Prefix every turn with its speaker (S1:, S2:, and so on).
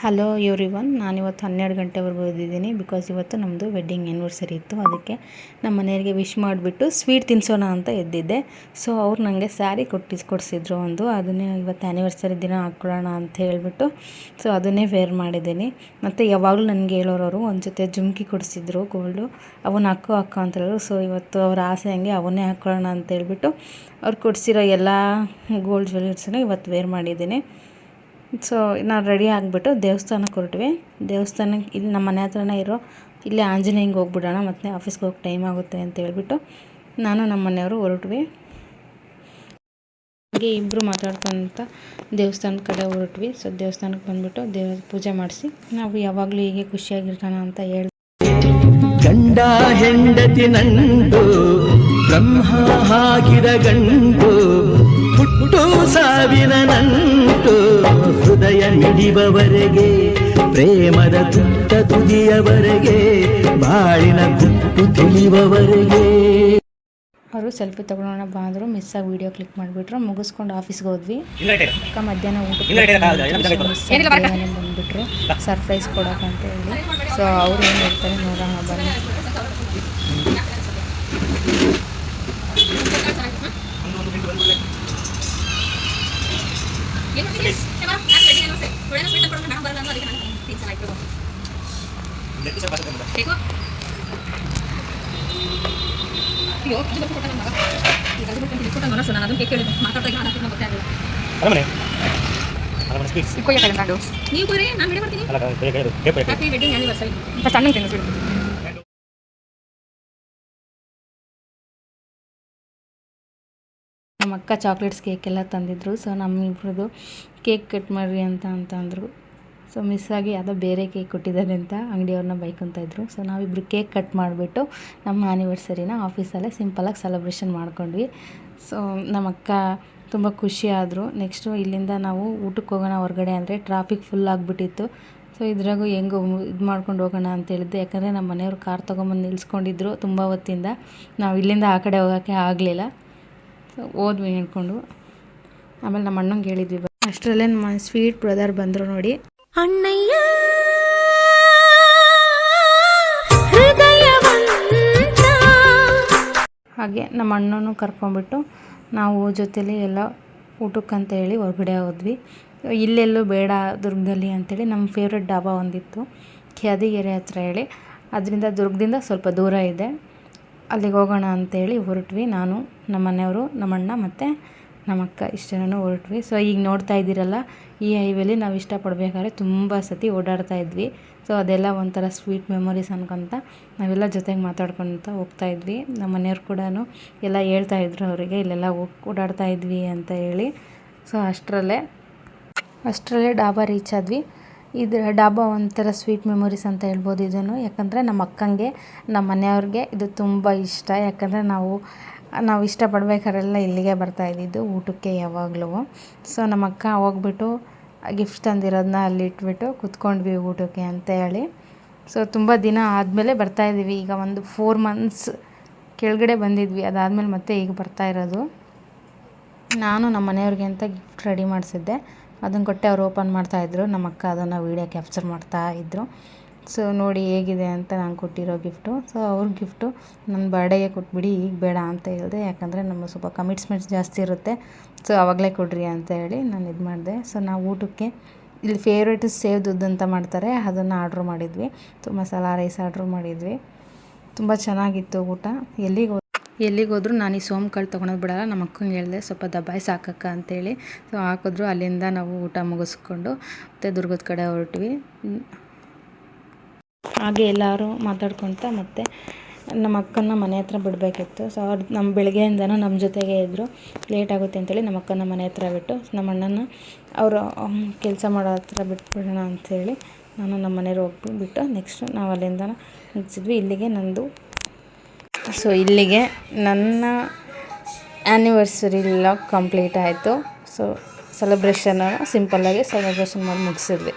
S1: Hello everyone, ನಾನಿವತ್ತು 12 ಗಂಟೆವರೆಗೂ ಇದ್ದಿದ್ದೀನಿ. Because ಇವತ್ತು ನಮ್ಮದು ವೆಡ್ಡಿಂಗ್ ಆ್ಯನಿವರ್ಸರಿ ಇತ್ತು. ಅದಕ್ಕೆ ನಮ್ಮ ಮನೆಯವರಿಗೆ ವಿಶ್ ಮಾಡಿಬಿಟ್ಟು ಸ್ವೀಟ್ ತಿನ್ನಿಸೋಣ ಅಂತ ಎದ್ದಿದ್ದೆ. ಸೊ ಅವ್ರು ನನಗೆ ಸ್ಯಾರಿ ಕೊಡಿಸಿದ್ರು ಒಂದು. ಅದನ್ನೇ ಇವತ್ತು ಆ್ಯನಿವರ್ಸರಿ ದಿನ ಹಾಕ್ಕೊಳ್ಳೋಣ ಅಂತ ಹೇಳಿಬಿಟ್ಟು ಸೊ ಅದನ್ನೇ ವೇರ್ ಮಾಡಿದ್ದೀನಿ. ಮತ್ತು ಯಾವಾಗಲೂ ನನಗೆ ಹೇಳೋರವರು ಒಂದು ಜೊತೆ ಜುಮ್ಕಿ ಕೊಡಿಸಿದ್ರು ಗೋಲ್ಡು, ಅವನ್ನ ಹಾಕೋ ಅಂತ ಹೇಳಿದ್ರು. ಸೊ ಇವತ್ತು ಅವ್ರ ಆಸೆ ಹಂಗೆ ಅವನ್ನೇ ಹಾಕ್ಕೊಳ್ಳೋಣ ಅಂತ ಹೇಳ್ಬಿಟ್ಟು ಅವ್ರು ಕೊಡಿಸಿರೋ ಎಲ್ಲ ಗೋಲ್ಡ್ ಜ್ಯುವೆಲರ್ಸನ್ನು ಇವತ್ತು ವೇರ್ ಮಾಡಿದ್ದೀನಿ. ಸೊ ನಾವು ರೆಡಿ ಆಗಿಬಿಟ್ಟು ದೇವಸ್ಥಾನಕ್ಕೆ ಹೊರಟ್ವಿ. ದೇವಸ್ಥಾನಕ್ಕೆ ಇಲ್ಲಿ ನಮ್ಮ ಮನೆ ಹತ್ರನೇ ಇರೋ ಇಲ್ಲೇ ಆಂಜನೇಯಂಗೆ ಹೋಗ್ಬಿಡೋಣ, ಮತ್ತು ಆಫೀಸ್ಗೆ ಹೋಗಿ ಟೈಮ್ ಆಗುತ್ತೆ ಅಂತ ಹೇಳ್ಬಿಟ್ಟು ನಾನು ನಮ್ಮ ಮನೆಯವರು ಹೊರಟ್ವಿ. ಹಾಗೆ ಇಬ್ಬರು ಮಾತಾಡ್ಕೊಂತ ದೇವಸ್ಥಾನದ ಕಡೆ ಹೊರಟ್ವಿ. ಸೊ ದೇವಸ್ಥಾನಕ್ಕೆ ಬಂದುಬಿಟ್ಟು ದೇವ್ರ ಪೂಜೆ ಮಾಡಿಸಿ ನಾವು ಯಾವಾಗಲೂ ಹೀಗೆ ಖುಷಿಯಾಗಿರೋಣ ಅಂತ ಹೇಳಿ
S2: ಗಂಡ ಹೆಂಡತಿ ನಂಟು ಬ್ರಹ್ಮ ಹಾಕಿದ ಗಂಟು ಹುಟ್ಟು ಸಾವಿನ ನಂಟು ಹೃದಯ ಮಿಡಿಬವರೆಗೆ ಪ್ರೇಮದ ತುಟ್ಟ ತುದಿಯವರೆಗೆ ಬಾಳಿನ ಗುಟ್ಟು ತಿಳಿಯುವವರೆಗೆ.
S1: ಅವರು ಸೆಲ್ಫಿ ತೊಗೊಳ್ಳೋಣ ಬಂದರು, ಮಿಸ್ಸಾಗಿ ವೀಡಿಯೋ ಕ್ಲಿಕ್ ಮಾಡಿಬಿಟ್ರು. ಮುಗಿಸ್ಕೊಂಡು ಆಫೀಸ್ಗೆ ಹೋದ್ವಿ. ಅಕ್ಕ ಮಧ್ಯಾಹ್ನ ಊಟಕ್ಕೆ ಬಂದುಬಿಟ್ರು ಸರ್ಪ್ರೈಸ್ ಕೊಡೋಕ್ಕಂತ ಹೇಳಿ. ಸೊ ಅವ್ರು ಏನು ಹೇಳ್ತಾರೆ ನೋಡೋಣ ಬನ್ನಿ. ನಮ್ಮ ಅಕ್ಕ ಚಾಕ್ಲೇಟ್ಸ್ ಕೇಕ್ ಎಲ್ಲ ತಂದಿದ್ರು. ಸೊ ನಮ್ಮಿಬ್ರದ್ದು ಕೇಕ್ ಕಟ್ ಮಾಡ್ರಿ ಅಂತ ಅಂದರು. ಸೊ ಮಿಸ್ಸಾಗಿ ಯಾವುದೋ ಬೇರೆ ಕೇಕ್ ಕೊಟ್ಟಿದ್ದಾರೆ ಅಂತ ಅಂಗಡಿಯವ್ರನ್ನ ಬೈಕೊತಾಯಿದ್ರು. ಸೊ ನಾವಿಬ್ಬರು ಕೇಕ್ ಕಟ್ ಮಾಡಿಬಿಟ್ಟು ನಮ್ಮ ಆ್ಯನಿವರ್ಸರಿನ ಆಫೀಸಲ್ಲೇ ಸಿಂಪಲಾಗಿ ಸೆಲೆಬ್ರೇಷನ್ ಮಾಡ್ಕೊಂಡ್ವಿ. ಸೊ ನಮ್ಮ ಅಕ್ಕ ತುಂಬ ಖುಷಿ ಆದರು. ನೆಕ್ಸ್ಟು ಇಲ್ಲಿಂದ ನಾವು ಊಟಕ್ಕೆ ಹೋಗೋಣ ಹೊರಗಡೆ ಅಂದರೆ ಟ್ರಾಫಿಕ್ ಫುಲ್ ಆಗಿಬಿಟ್ಟಿತ್ತು. ಸೊ ಇದ್ರಾಗೂ ಹೆಂಗೋ ಇದು ಮಾಡ್ಕೊಂಡು ಹೋಗೋಣ ಅಂತ ಹೇಳಿದ್ದೆ. ಯಾಕಂದರೆ ನಮ್ಮ ಮನೆಯವರು ಕಾರ್ ತೊಗೊಂಬಂದು ನಿಲ್ಲಿಸ್ಕೊಂಡಿದ್ರು ತುಂಬ ಹೊತ್ತಿಂದ. ನಾವು ಇಲ್ಲಿಂದ ಆ ಕಡೆ ಹೋಗೋಕ್ಕೆ ಆಗಲಿಲ್ಲ. ಸೊ ಹೋದ್ವಿ ಹೇಳ್ಕೊಂಡು. ಆಮೇಲೆ ನಮ್ಮ ಅಣ್ಣಂಗೆ ಹೇಳಿದ್ವಿ. ಅಷ್ಟರಲ್ಲೇ ನಮ್ಮ ಸ್ವೀಟ್ ಬ್ರದರ್ ಬಂದರು ನೋಡಿ. ಅಣ್ಣಯ್ಯ ಹಾಗೆ ನಮ್ಮ ಅಣ್ಣನೂ ಕರ್ಕೊಂಡ್ಬಿಟ್ಟು ನಾವು ಜೊತೆಲಿ ಎಲ್ಲ ಊಟಕ್ಕಂತ ಹೇಳಿ ಹೊರಗಡೆ ಹೋದ್ವಿ. ಇಲ್ಲೆಲ್ಲೂ ಬೇಡ ದುರ್ಗದಲ್ಲಿ ಅಂಥೇಳಿ ನಮ್ಮ ಫೇವ್ರೆಟ್ ಡಾಬಾ ಒಂದಿತ್ತು ಕ್ಯಾದಿಗೆರೆ ಹತ್ರ ಹೇಳಿ. ಅದರಿಂದ ದುರ್ಗದಿಂದ ಸ್ವಲ್ಪ ದೂರ ಇದೆ, ಅಲ್ಲಿಗೆ ಹೋಗೋಣ ಅಂತೇಳಿ ಹೊರಟ್ವಿ. ನಾನು ನಮ್ಮ ಮನೆಯವರು, ನಮ್ಮ ಅಣ್ಣ ಮತ್ತು ನಮ್ಮ ಅಕ್ಕ ಇಷ್ಟು ಜನನೂ ಹೊರಟ್ವಿ. ಸೊ ಈಗ ನೋಡ್ತಾ ಇದ್ದೀರಲ್ಲ, ಈ ಹೈವೇಲಿ ನಾವು ಇಷ್ಟಪಡಬೇಕಾದ್ರೆ ತುಂಬ ಸತಿ ಓಡಾಡ್ತಾ ಇದ್ವಿ. ಸೊ ಅದೆಲ್ಲ ಒಂಥರ ಸ್ವೀಟ್ ಮೆಮೊರೀಸ್ ಅನ್ಕೊತ ನಾವೆಲ್ಲ ಜೊತೆಗೆ ಮಾತಾಡ್ಕೊತ ಹೋಗ್ತಾಯಿದ್ವಿ. ನಮ್ಮ ಮನೆಯವ್ರು ಕೂಡ ಎಲ್ಲ ಹೇಳ್ತಾಯಿದ್ರು ಅವರಿಗೆ ಇಲ್ಲೆಲ್ಲ ಓಡಾಡ್ತಾ ಇದ್ವಿ ಅಂತ ಹೇಳಿ. ಸೊ ಅಷ್ಟರಲ್ಲೇ ಡಾಬಾ ರೀಚ್ ಆದ್ವಿ. ಇದು ಡಾಬಾ ಒಂಥರ ಸ್ವೀಟ್ ಮೆಮೊರೀಸ್ ಅಂತ ಹೇಳ್ಬೋದು ಇದನ್ನು. ಯಾಕಂದರೆ ನಮ್ಮ ಅಕ್ಕಂಗೆ, ನಮ್ಮ ಮನೆಯವ್ರಿಗೆ ಇದು ತುಂಬ ಇಷ್ಟ. ಯಾಕಂದರೆ ನಾವು ಇಷ್ಟಪಡ್ಬೇಕಾರೆಲ್ಲ ಇಲ್ಲಿಗೆ ಬರ್ತಾಯಿದ್ದಿದ್ದು ಊಟಕ್ಕೆ ಯಾವಾಗಲೂ. ಸೊ ನಮ್ಮ ಅಕ್ಕ ಹೋಗ್ಬಿಟ್ಟು ಗಿಫ್ಟ್ ತಂದಿರೋದನ್ನ ಅಲ್ಲಿ ಇಟ್ಬಿಟ್ಟು ಕೂತ್ಕೊಂಡ್ವಿ ಊಟಕ್ಕೆ ಅಂತ ಹೇಳಿ. ಸೊ ತುಂಬ ದಿನ ಆದಮೇಲೆ ಬರ್ತಾಯಿದ್ದೀವಿ. ಈಗ ಒಂದು 4 months ಕೆಳಗಡೆ ಬಂದಿದ್ವಿ. ಅದಾದಮೇಲೆ ಮತ್ತೆ ಈಗ ಬರ್ತಾಯಿರೋದು. ನಾನು ನಮ್ಮ ಮನೆಯವ್ರಿಗೆ ಅಂತ ಗಿಫ್ಟ್ ರೆಡಿ ಮಾಡಿಸಿದ್ದೆ. ಅದನ್ನು ಕೊಟ್ಟೆ ಅವ್ರು ಓಪನ್ ಮಾಡ್ತಾಯಿದ್ರು. ನಮ್ಮ ಅಕ್ಕ ಅದನ್ನು ವೀಡಿಯೋ ಕ್ಯಾಪ್ಚರ್ ಮಾಡ್ತಾಯಿದ್ರು. ಸೊ ನೋಡಿ ಹೇಗಿದೆ ಅಂತ ನಾನು ಕೊಟ್ಟಿರೋ ಗಿಫ್ಟು. ಸೊ ಅವ್ರ ಗಿಫ್ಟು ನನ್ನ ಬರ್ಡೇಗೆ ಕೊಟ್ಬಿಡಿ, ಈಗ ಬೇಡ ಅಂತ ಹೇಳಿದೆ. ಯಾಕಂದರೆ ನಮ್ಮ ಸ್ವಲ್ಪ ಕಮಿಟ್ಸ್ಮೆಂಟ್ಸ್ ಜಾಸ್ತಿ ಇರುತ್ತೆ. ಸೊ ಆವಾಗಲೇ ಕೊಡ್ರಿ ಅಂತ ಹೇಳಿ ನಾನು ಇದು ಮಾಡಿದೆ. ಸೊ ನಾವು ಊಟಕ್ಕೆ ಇಲ್ಲಿ ಫೇವ್ರೇಟ್ ಸೇವ್ ದುದ್ದು ಅಂತ ಮಾಡ್ತಾರೆ, ಅದನ್ನು ಆರ್ಡ್ರ್ ಮಾಡಿದ್ವಿ. ಮಸಾಲ ರೈಸ್ ಆರ್ಡ್ರ್ ಮಾಡಿದ್ವಿ. ತುಂಬ ಚೆನ್ನಾಗಿತ್ತು ಊಟ. ಎಲ್ಲಿಗೋದ್ರೂ ನಾನು ಈ ಸೋಂಕಾಳು ತೊಗೊಳೋದು ಬಿಡಲ್ಲ. ನಮ್ಮ ಅಕ್ಕಂಗೆ ಹೇಳಿದೆ ಸ್ವಲ್ಪ ದಬ್ಬಾಯಿಸಿ ಹಾಕಕ್ಕ ಅಂತೇಳಿ. ಸೊ ಹಾಕಿದ್ರು. ಅಲ್ಲಿಂದ ನಾವು ಊಟ ಮುಗಿಸ್ಕೊಂಡು ಮತ್ತು ದುರ್ಗದ ಕಡೆ ಹೊರಟ್ವಿ. ಹಾಗೆ ಎಲ್ಲರೂ ಮಾತಾಡ್ಕೊತ ಮತ್ತು ನಮ್ಮ ಅಕ್ಕನ ಮನೆ ಹತ್ರ ಬಿಡಬೇಕಿತ್ತು. ಸೊ ಅವ್ರು ನಮ್ಮ ಬೆಳಗ್ಗೆಯಿಂದನೂ ನಮ್ಮ ಜೊತೆಗೆ ಇದ್ದರು. ಲೇಟ್ ಆಗುತ್ತೆ ಅಂತೇಳಿ ನಮ್ಮ ಅಕ್ಕನ ಮನೆ ಹತ್ರ ಬಿಟ್ಟು ನಮ್ಮ ಅಣ್ಣನ ಅವರು ಕೆಲಸ ಮಾಡೋ ಹತ್ರ ಬಿಟ್ಬಿಡೋಣ ಅಂಥೇಳಿ ನಾನು ನಮ್ಮ ಮನೆಯವ್ರು ಹೋಗ್ಬಿಟ್ಟು ನೆಕ್ಸ್ಟ್ ನಾವು ಅಲ್ಲಿಂದ ಮುಗಿಸಿದ್ವಿ. ಇಲ್ಲಿಗೆ ನನ್ನ ಆ್ಯನಿವರ್ಸರಿ ಲಾಗ್ ಕಂಪ್ಲೀಟ್ ಆಯಿತು. ಸೊ ಸಿಂಪಲ್ಲಾಗಿ ಸೆಲೆಬ್ರೇಷನ್ ಮಾಡಿ ಮುಗಿಸಿದ್ವಿ.